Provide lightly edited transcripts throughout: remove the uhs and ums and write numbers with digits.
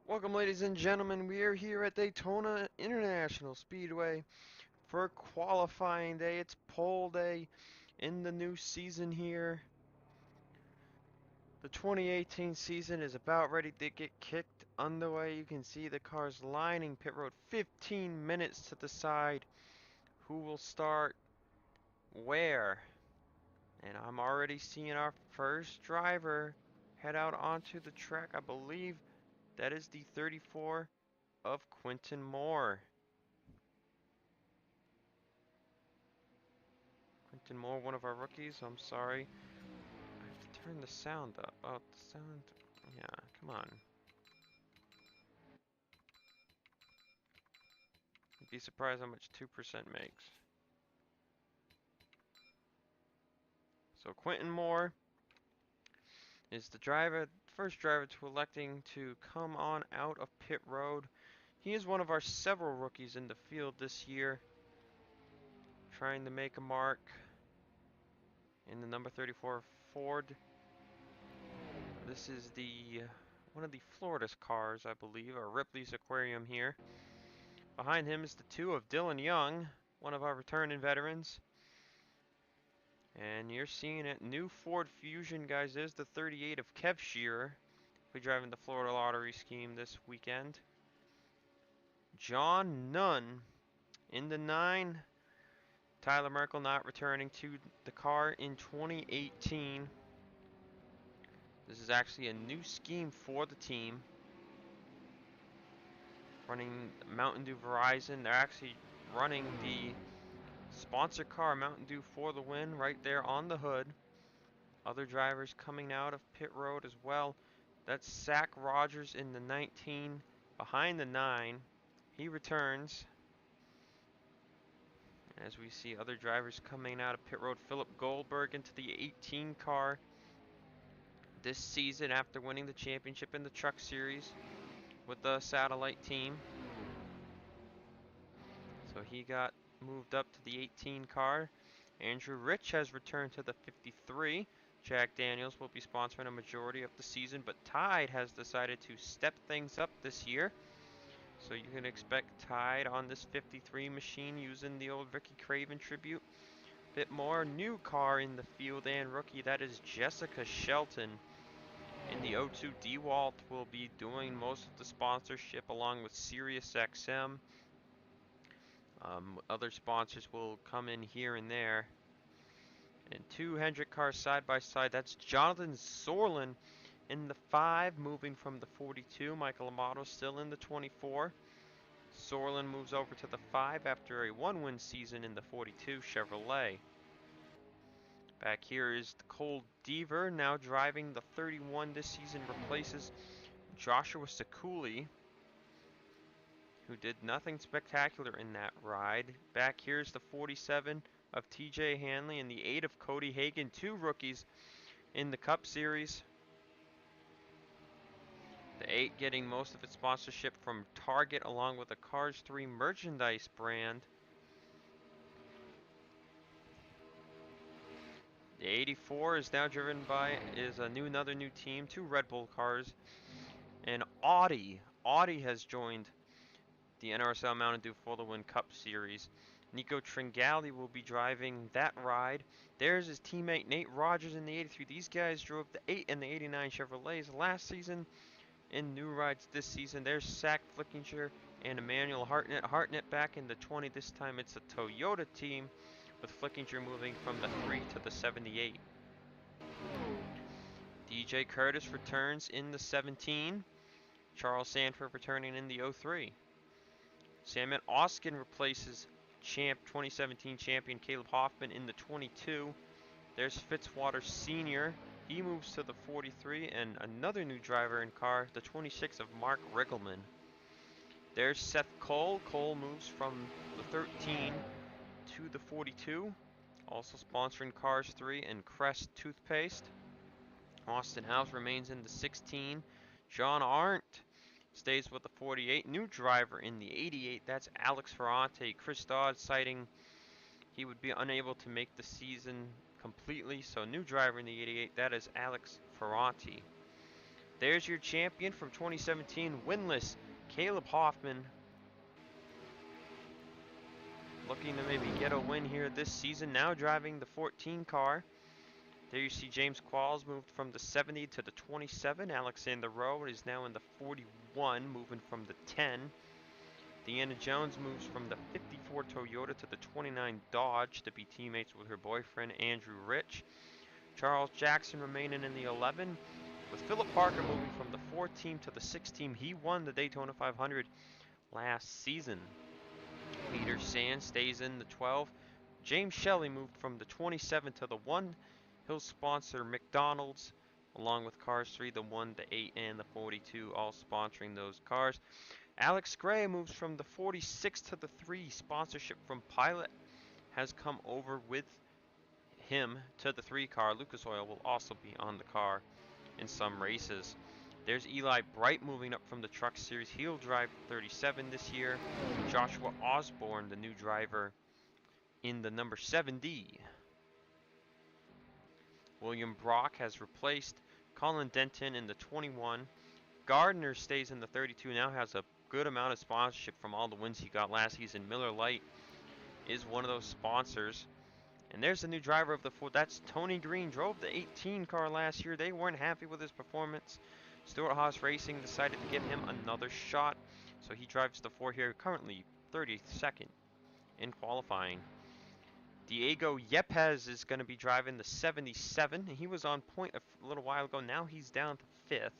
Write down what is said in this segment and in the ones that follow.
Welcome, ladies and gentlemen. We are here at Daytona International Speedway for qualifying day. It's pole day in the new season here. The 2018 season is about ready to get kicked underway. You can see the cars lining pit road 15 minutes to decide who will start where. And I'm already seeing our first driver head out onto the track. I believe that is the 34 of Quentin Moore. Quentin Moore, one of our rookies. I'm sorry. I have to turn the sound up. Oh, the sound. Yeah, come on. You'd be surprised how much 2% makes. So Quentin Moore is the driver, first driver to electing to come on out of pit road. He is one of our several rookies in the field this year, trying to make a mark in the number 34 Ford. This is the one of the Florida cars, I believe, or Ripley's Aquarium here. Behind him is the 2 of Dylan Young, one of our returning veterans. And you're seeing it, new Ford Fusion, guys. There's the 38 of Kev Shearer, who driving the Florida Lottery scheme this weekend. John Nunn in the 9. Tyler Merkel not returning to the car in 2018. This is actually a new scheme for the team. Running Mountain Dew Verizon. They're actually running the sponsor car Mountain Dew for the win right there on the hood. Other drivers coming out of pit road as well. That's Zach Rogers in the 19 behind the 9. He returns. As we see other drivers coming out of pit road, Philip Goldberg into the 18 car this season after winning the championship in the Truck Series with the satellite team. So he got moved up to the 18 car. Andrew Rich has returned to the 53. Jack Daniels will be sponsoring a majority of the season, but Tide has decided to step things up this year. So you can expect Tide on this 53 machine using the old Ricky Craven tribute. Bit more new car in the field and rookie, that is Jessica Shelton. In the 02 DeWalt will be doing most of the sponsorship along with SiriusXM. Other sponsors will come in here and there. And 2 Hendrick cars side by side. That's Jonathan Sorlin in the 5, moving from the 42. Michael Amato still in the 24. Sorlin moves over to the 5 after a 1-win season in the 42 Chevrolet. Back here is Cole Deaver, now driving the 31 this season, replaces Joshua Sekuli, who did nothing spectacular in that ride. Back here's the 47 of TJ Hanley and the 8 of Cody Hagan, 2 rookies in the Cup Series. The 8 getting most of its sponsorship from Target along with the Cars 3 merchandise brand. The 84 is now driven by another new team, 2 Red Bull cars, and Audi. Audi has joined the NRSL Mountain Dew for the Win Cup Series. Nico Tringali will be driving that ride. There's his teammate Nate Rogers in the 83. These guys drove the 8 and the 89 Chevrolets last season in new rides this season. There's Zach Flickinger and Emmanuel Hartnett. Hartnett back in the 20. This time it's a Toyota team, with Flickinger moving from the 3 to the 78. DJ Curtis returns in the 17. Charles Sanford returning in the 03. Samet Oskin replaces 2017 champion Caleb Hoffman in the 22. There's Fitzwater Sr. He moves to the 43, and another new driver in car, the 26 of Mark Riggleman. There's Seth Cole. Cole moves from the 13 to the 42. Also sponsoring Cars 3 and Crest Toothpaste. Austin House remains in the 16. John Arndt stays with the 48. New driver in the 88. That's Alex Ferrante. Chris Dodd citing he would be unable to make the season completely. So new driver in the 88. That is Alex Ferrante. there's your champion from 2017, winless Caleb Hoffman. Looking to maybe get a win here this season, now driving the 14 car. There you see James Qualls moved from the 70 to the 27. Alexander Rowe is now in the 41, moving from the 10. Deanna Jones moves from the 54 Toyota to the 29 Dodge to be teammates with her boyfriend Andrew Rich. Charles Jackson remaining in the 11, with Philip Parker moving from the 4 team to the 6 team. He won the Daytona 500 last season. Peter Sand stays in the 12. James Shelley moved from the 27 to the 1. He'll sponsor McDonald's along with cars 3, the 1, the 8, and the 42, all sponsoring those cars. Alex Gray moves from the 46 to the 3. Sponsorship from Pilot has come over with him to the 3 car. Lucas Oil will also be on the car in some races. There's Eli Bright moving up from the Truck Series. He'll drive 37 this year. Joshua Osborne, the new driver, in the number 7D. William Brock has replaced Colin Denton in the 21. Gardner stays in the 32, now has a good amount of sponsorship from all the wins he got last season. Miller Lite is one of those sponsors. And there's the new driver of the 4. That's Tony Green. Drove the 18 car last year. They weren't happy with his performance. Stuart Haas Racing decided to give him another shot. So he drives the 4 here, currently 32nd in qualifying. Diego Yepes is going to be driving the 77. He was on point a little while ago. Now he's down to 5th.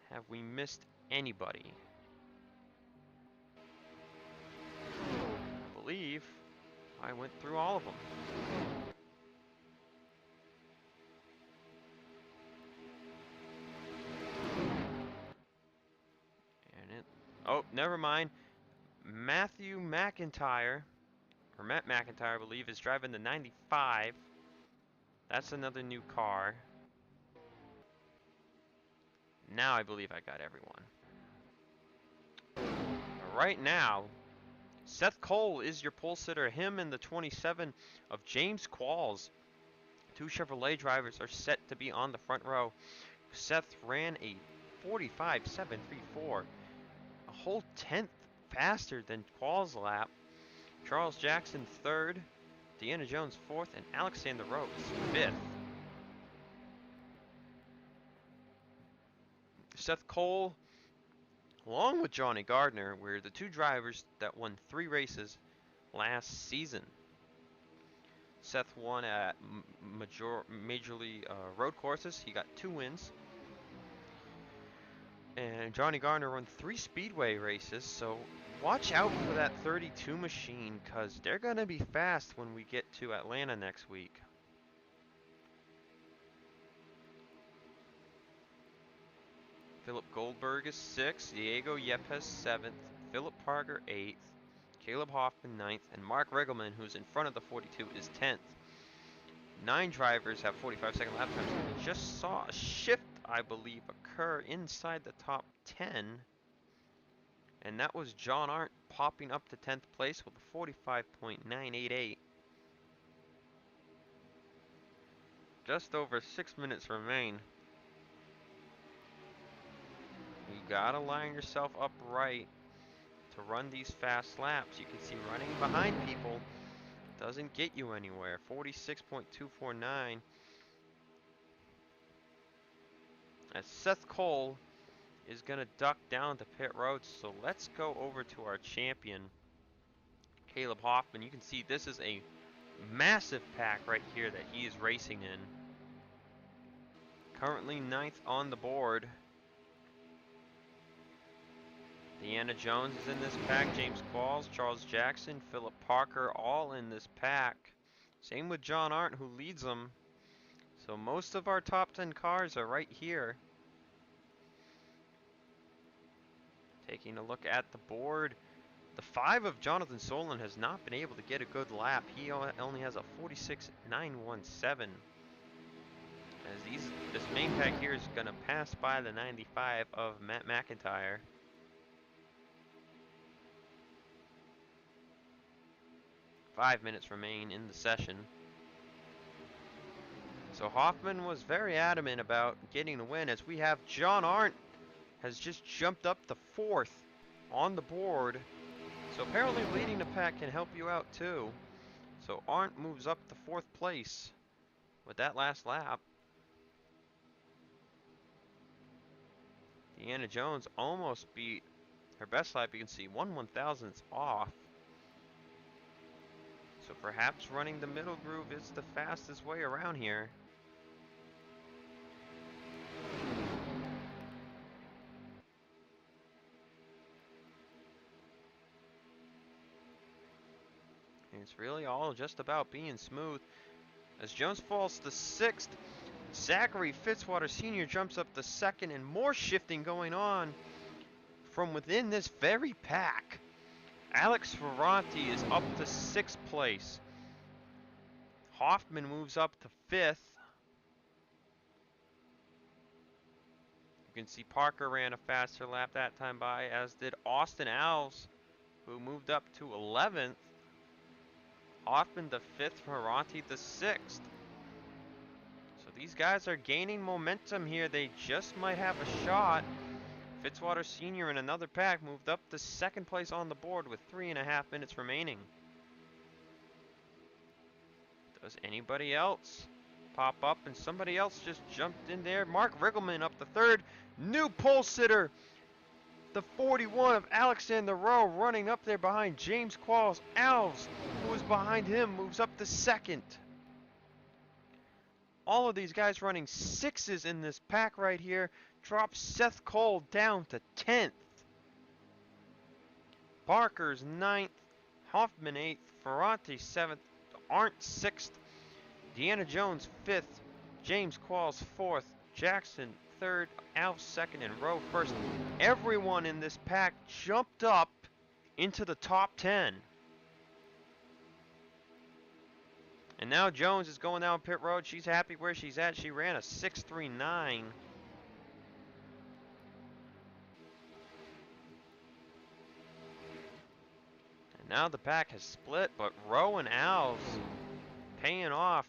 Have we missed anybody? I believe I went through all of them. Oh, never mind. Matthew McIntyre, or Matt McIntyre, I believe, is driving the 95. That's another new car. Now I believe I got everyone. Right now, Seth Cole is your pole sitter. Him and the 27 of James Qualls. 2 Chevrolet drivers are set to be on the front row. Seth ran a 45.734, a whole 10th faster than Qualls' lap. Charles Jackson 3rd, Deanna Jones 4th, and Alexander Rowe is 5th. Seth Cole, along with Johnny Gardner, were the 2 drivers that won 3 races last season. Seth won at majorly road courses. He got 2 wins. And Johnny Gardner won 3 speedway races, so watch out for that 32 machine, because they're going to be fast when we get to Atlanta next week. Philip Goldberg is 6th, Diego Yepes 7th, Philip Parker 8th, Caleb Hoffman 9th, and Mark Riggleman, who's in front of the 42, is 10th. 9 drivers have 45-second lap times. We just saw a shift, I believe, occur inside the top 10. And that was John Arndt popping up to 10th place with a 45.988. Just over 6 minutes remain. You gotta line yourself up right to run these fast laps. You can see running behind people doesn't get you anywhere. 46.249. As Seth Cole is going to duck down to pit road. So let's go over to our champion, Caleb Hoffman. You can see this is a massive pack right here that he is racing in. Currently 9th on the board. Deanna Jones is in this pack, James Qualls, Charles Jackson, Philip Parker, all in this pack. Same with John Arndt, who leads them. So most of our top 10 cars are right here. Taking a look at the board, the 5 of Jonathan Solon has not been able to get a good lap. He only has a 46.917. As this main pack here is going to pass by the 95 of Matt McIntyre. Five minutes remain in the session. So Hoffman was very adamant about getting the win, as we have John Arndt has just jumped up to 4th on the board. So apparently leading the pack can help you out too. So Arndt moves up to 4th place with that last lap. Deanna Jones almost beat her best lap. You can see 1/1000th off. So perhaps running the middle groove is the fastest way around here. And it's really all just about being smooth. As Jones falls to 6th, Zachary Fitzwater Sr. jumps up to 2nd, and more shifting going on from within this very pack. Alex Ferranti is up to 6th place. Hoffman moves up to 5th. You can see Parker ran a faster lap that time by, as did Austin Alves, who moved up to 11th. Hoffman to 5th, Ferranti to 6th. So these guys are gaining momentum here. They just might have a shot. Fitzwater Sr. in another pack moved up to 2nd place on the board with 3.5 minutes remaining. Does anybody else pop up? And somebody else just jumped in there. Mark Riggleman up to 3rd. New pole sitter, the 41 of Alexander Rowe, running up there behind James Qualls. Alves, who was behind him, moves up to 2nd. All of these guys running 6s in this pack right here. Drops Seth Cole down to 10th. Parker's 9th. Hoffman 8th. Ferranti 7th. Arndt 6th. Deanna Jones 5th. James Qualls 4th. Jackson 3rd. Alf 2nd. And Rowe 1st. Everyone in this pack jumped up into the top 10. And now Jones is going down pit road. She's happy where she's at. She ran a 6.39. And now the pack has split, but Rowe and Alves paying off.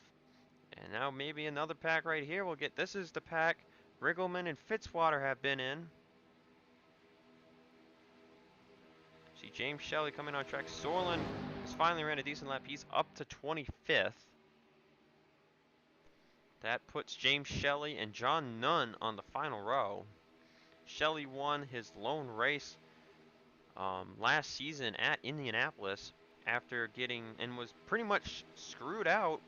And now maybe another pack right here will get. This is the pack Riggleman and Fitzwater have been in. See James Shelley coming on track. Sorlin has finally ran a decent lap. He's up to 25th. That puts James Shelley and John Nunn on the final row. Shelley won his lone race last season at Indianapolis after getting, and was pretty much screwed out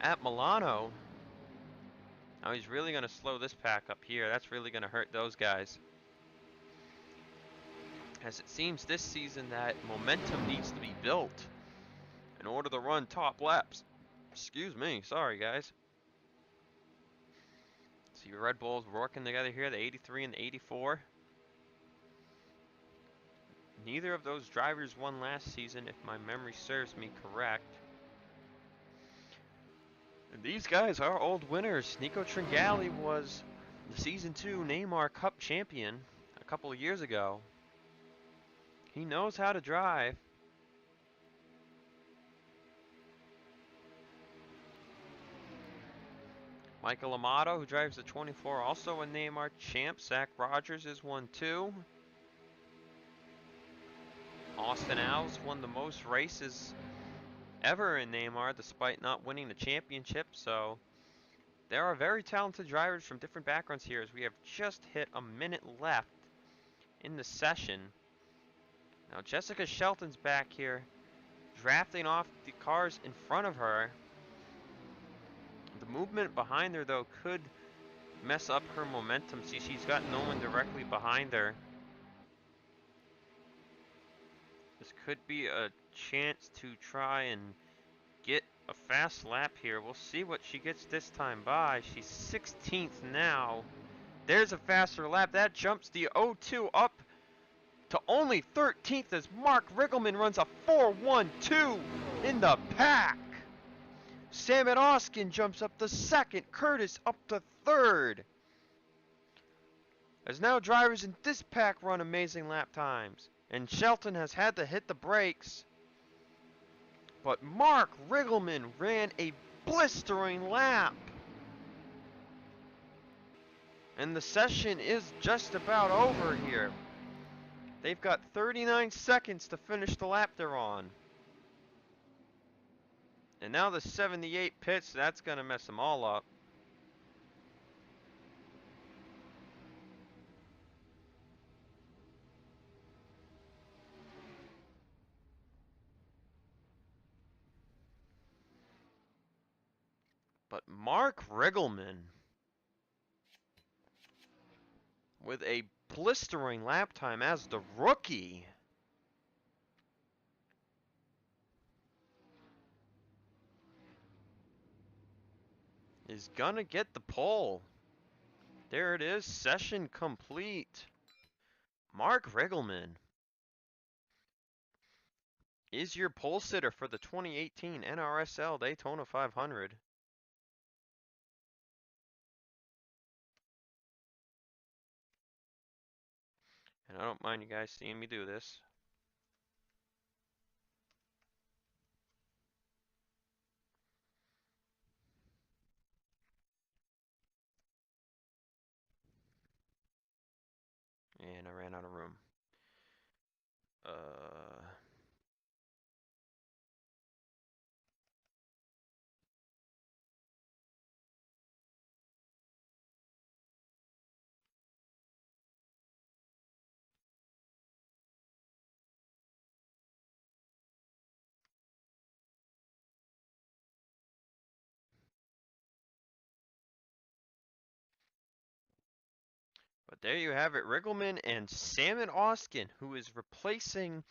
at Milano. Now he's really going to slow this pack up here. That's really going to hurt those guys, as it seems this season that momentum needs to be built in order to run top laps. Excuse me, sorry guys. See Red Bulls working together here, the 83 and the 84. Neither of those drivers won last season, if my memory serves me correct. And these guys are old winners. Nico Tringali was the Season 2 Neymar Cup champion a couple of years ago. He knows how to drive. Michael Amato, who drives the 24, also a Neymar champ. Zach Rogers is one too. Austin Alves won the most races ever in Neymar, despite not winning the championship. So there are very talented drivers from different backgrounds here, as we have just hit a minute left in the session. Now Jessica Shelton's back here, drafting off the cars in front of her. The movement behind her, though, could mess up her momentum. See, she's got no one directly behind her. This could be a chance to try and get a fast lap here. We'll see what she gets this time by. She's 16th now. There's a faster lap. That jumps the 0-2 up to only 13th, as Mark Riggleman runs a 4.12 in the pack. Samet Oskin jumps up to 2nd. Curtis up to 3rd. As now drivers in this pack run amazing lap times. And Shelton has had to hit the brakes. But Mark Riggleman ran a blistering lap. And the session is just about over here. They've got 39 seconds to finish the lap they're on. And now the 78 pits, that's going to mess them all up. But Mark Riggleman, with a blistering lap time as the rookie, is gonna get the pole. There it is, session complete. Mark Riggleman is your pole sitter for the 2018 NRSL Daytona 500. And I don't mind you guys seeing me do this. And I ran out of room. But there you have it, Riggleman and Salmon Austin, who is replacing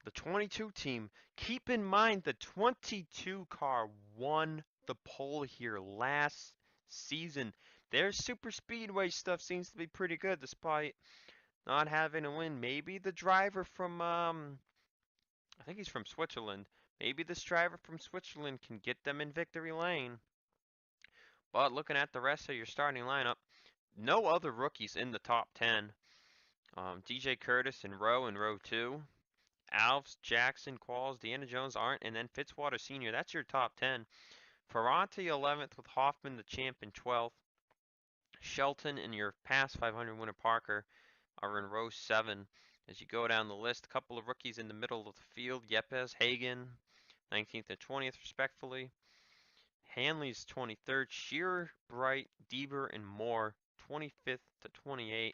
the 22 team. Keep in mind the 22 car won the pole here last season. Their super speedway stuff seems to be pretty good despite not having a win. Maybe the driver from I think he's from Switzerland. Maybe this driver from Switzerland can get them in victory lane. But looking at the rest of your starting lineup, no other rookies in the top 10. DJ Curtis in row 2. Alves, Jackson, Qualls, Deanna Jones aren't, and then Fitzwater Sr. That's your top 10. Ferranti 11th with Hoffman, the champ, in 12th. Shelton and your past 500 winner Parker are in row 7. As you go down the list, a couple of rookies in the middle of the field. Yepes, Hagan, 19th and 20th respectfully. Hanley's 23rd. Shearer, Bright, Deaver, and Moore, 25th to 28th.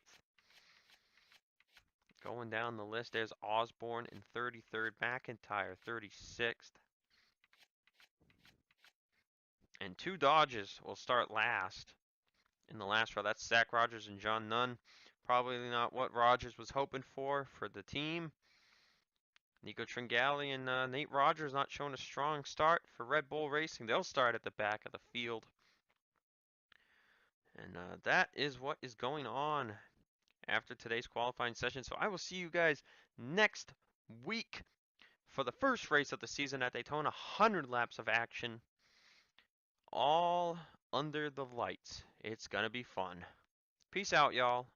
Going down the list, there's Osborne in 33rd, McIntyre 36th. And 2 Dodges will start last in the last row. That's Zach Rogers and John Nunn. Probably not what Rogers was hoping for the team. Nico Tringali and Nate Rogers not showing a strong start for Red Bull Racing. They'll start at the back of the field. And that is what is going on after today's qualifying session. So I will see you guys next week for the first race of the season at Daytona. 100 laps of action, all under the lights. It's gonna be fun. Peace out, y'all.